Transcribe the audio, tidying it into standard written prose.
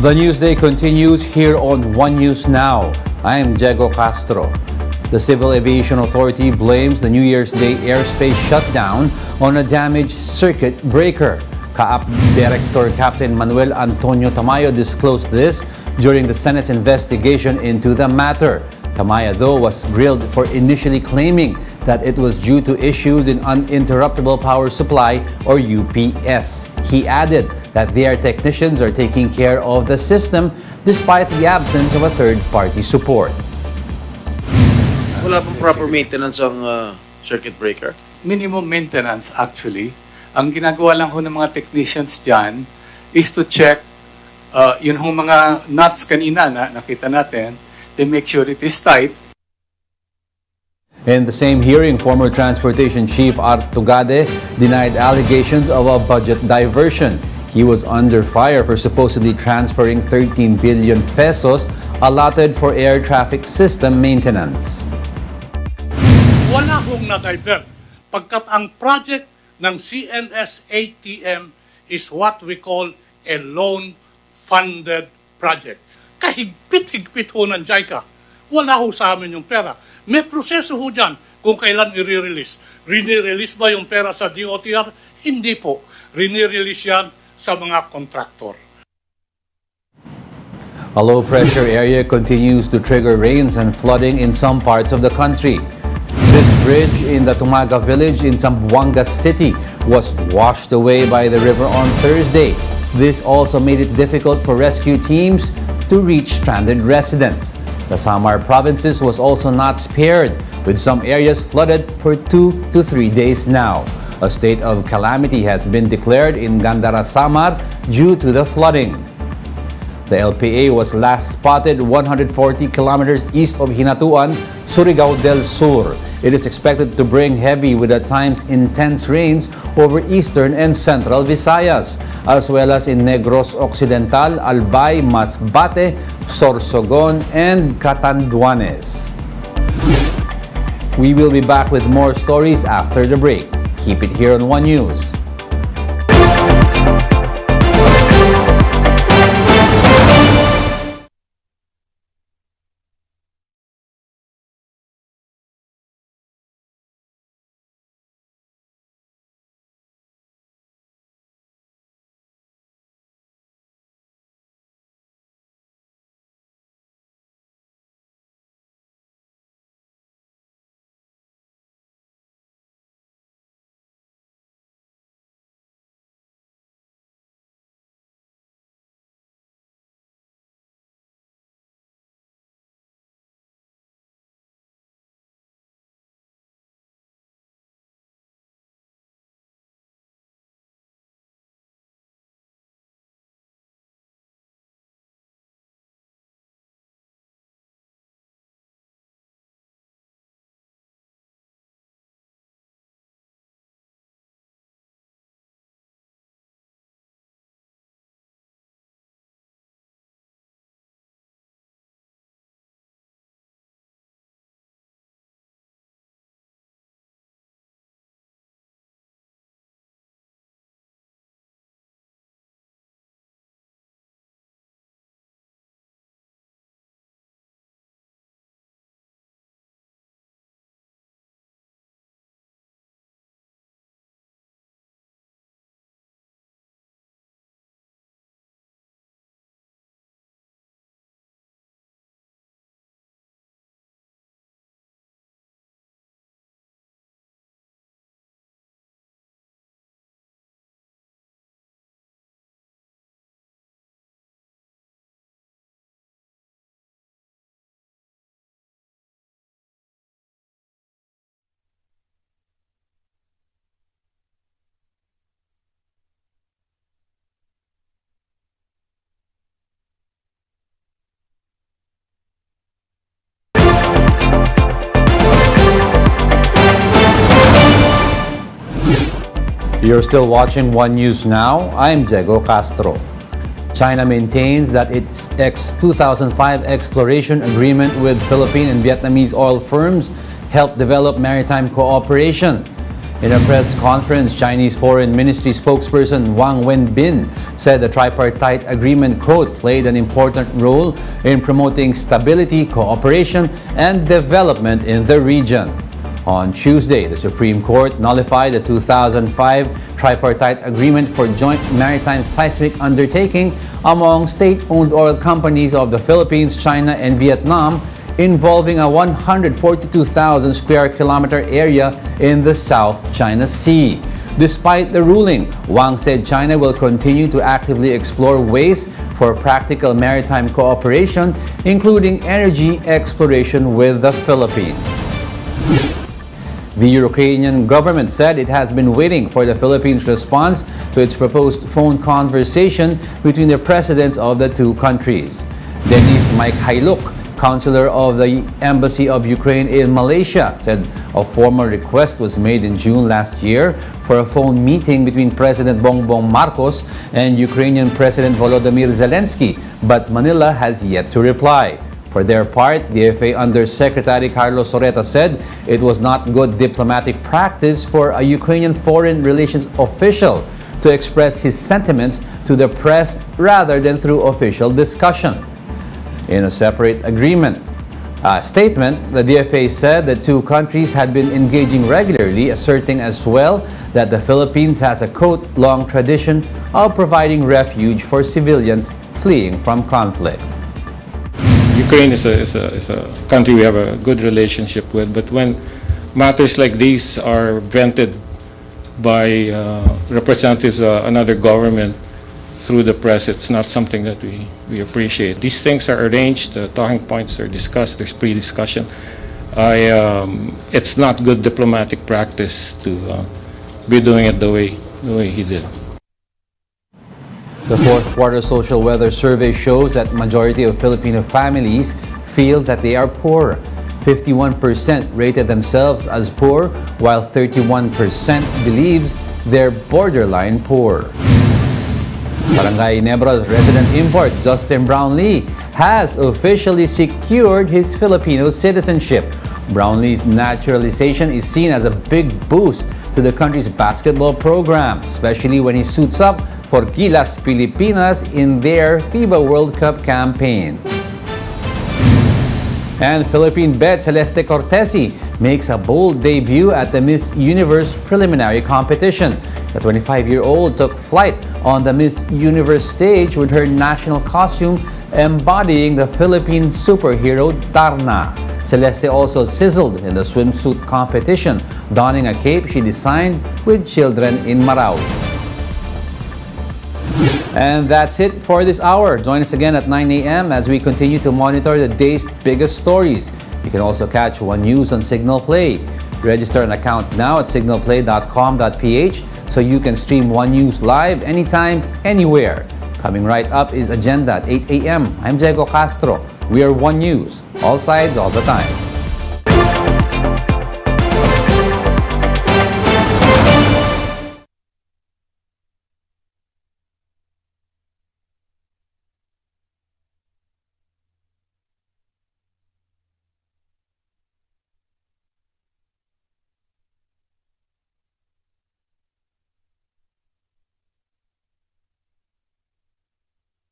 The Newsday continues here on One News Now. I am Diego Castro. The Civil Aviation Authority blames the New Year's Day airspace shutdown on a damaged circuit breaker. CAAP Director Captain Manuel Antonio Tamayo disclosed this during the Senate's investigation into the matter. Tamayo, though, was grilled for initially claiming that it was due to issues in uninterruptible power supply or UPS. He added that their technicians are taking care of the system despite the absence of a third-party support. Wala pong proper maintenance ang circuit breaker? Minimum maintenance actually. Ang ginagawa lang ho ng mga technicians dyan is to check yun hong mga nuts kanina na nakita natin. They make sure it is tight. In the same hearing, former Transportation Chief Art Tugade denied allegations of a budget diversion. He was under fire for supposedly transferring 13 billion pesos allotted for air traffic system maintenance. Wala hong na-divert pagkat ang project ng CNS-ATM is what we call a loan-funded project. Kahigpit-higpit ho ng JICA. Wala ho sa amin yung pera. May proseso ho dyan kung kailan i-release. Rini-release ba yung pera sa DOTR? Hindi po. Rini-release yan sa mga kontraktor. A low-pressure area continues to trigger rains and flooding in some parts of the country. This bridge in the Tumaga village in Zamboanga City was washed away by the river on Thursday. This also made it difficult for rescue teams to reach stranded residents. The Samar provinces was also not spared, with some areas flooded for 2 to 3 days now. A state of calamity has been declared in Gandara Samar due to the flooding. The LPA was last spotted 140 kilometers east of Hinatuan, Surigao del Sur. It is expected to bring heavy with at times intense rains over eastern and central Visayas, as well as in Negros Occidental, Albay, Masbate, Sorsogon, and Catanduanes. We will be back with more stories after the break. Keep it here on One News. You're still watching One News Now. I'm Diego Castro. China maintains that its ex-2005 exploration agreement with Philippine and Vietnamese oil firms helped develop maritime cooperation. In a press conference, Chinese Foreign Ministry spokesperson Wang Wenbin said the tripartite agreement, quote, played an important role in promoting stability, cooperation, and development in the region. On Tuesday, the Supreme Court nullified the 2005 tripartite agreement for joint maritime seismic undertaking among state-owned oil companies of the Philippines, China, and Vietnam, involving a 142,000 square kilometer area in the South China Sea. Despite the ruling, Wang said China will continue to actively explore ways for practical maritime cooperation, including energy exploration with the Philippines. The Ukrainian government said it has been waiting for the Philippines' response to its proposed phone conversation between the presidents of the two countries. Denis Mikhailuk, counselor of the Embassy of Ukraine in Malaysia, said a formal request was made in June last year for a phone meeting between President Bongbong Marcos and Ukrainian President Volodymyr Zelensky, but Manila has yet to reply. For their part, DFA Undersecretary Carlos Soreta said it was not good diplomatic practice for a Ukrainian foreign relations official to express his sentiments to the press rather than through official discussion. In a separate statement, the DFA said the two countries had been engaging regularly, asserting as well that the Philippines has a, quote, long tradition of providing refuge for civilians fleeing from conflict. Ukraine is a country we have a good relationship with, but when matters like these are vented by representatives of another government through the press, it's not something that we appreciate. These things are arranged, the talking points are discussed, there's pre-discussion. It's not good diplomatic practice to be doing it the way he did. The fourth quarter social weather survey shows that majority of Filipino families feel that they are poor. 51% rated themselves as poor, while 31% believes they're borderline poor. Barangay Nebra's resident import, Justin Brownlee, has officially secured his Filipino citizenship. Brownlee's naturalization is seen as a big boost to the country's basketball program, especially when he suits up for Gilas Pilipinas in their FIBA World Cup campaign. And Philippine bet Celeste Cortesi makes a bold debut at the Miss Universe preliminary competition. The 25-year-old took flight on the Miss Universe stage with her national costume embodying the Philippine superhero Darna. Celeste also sizzled in the swimsuit competition, donning a cape she designed with children in Marawi. And that's it for this hour. Join us again at 9 a.m. as we continue to monitor the day's biggest stories. You can also catch One News on Signal Play. Register an account now at signalplay.com.ph so you can stream One News live anytime, anywhere. Coming right up is Agenda at 8 a.m. I'm Diego Castro. We are One News, all sides, all the time.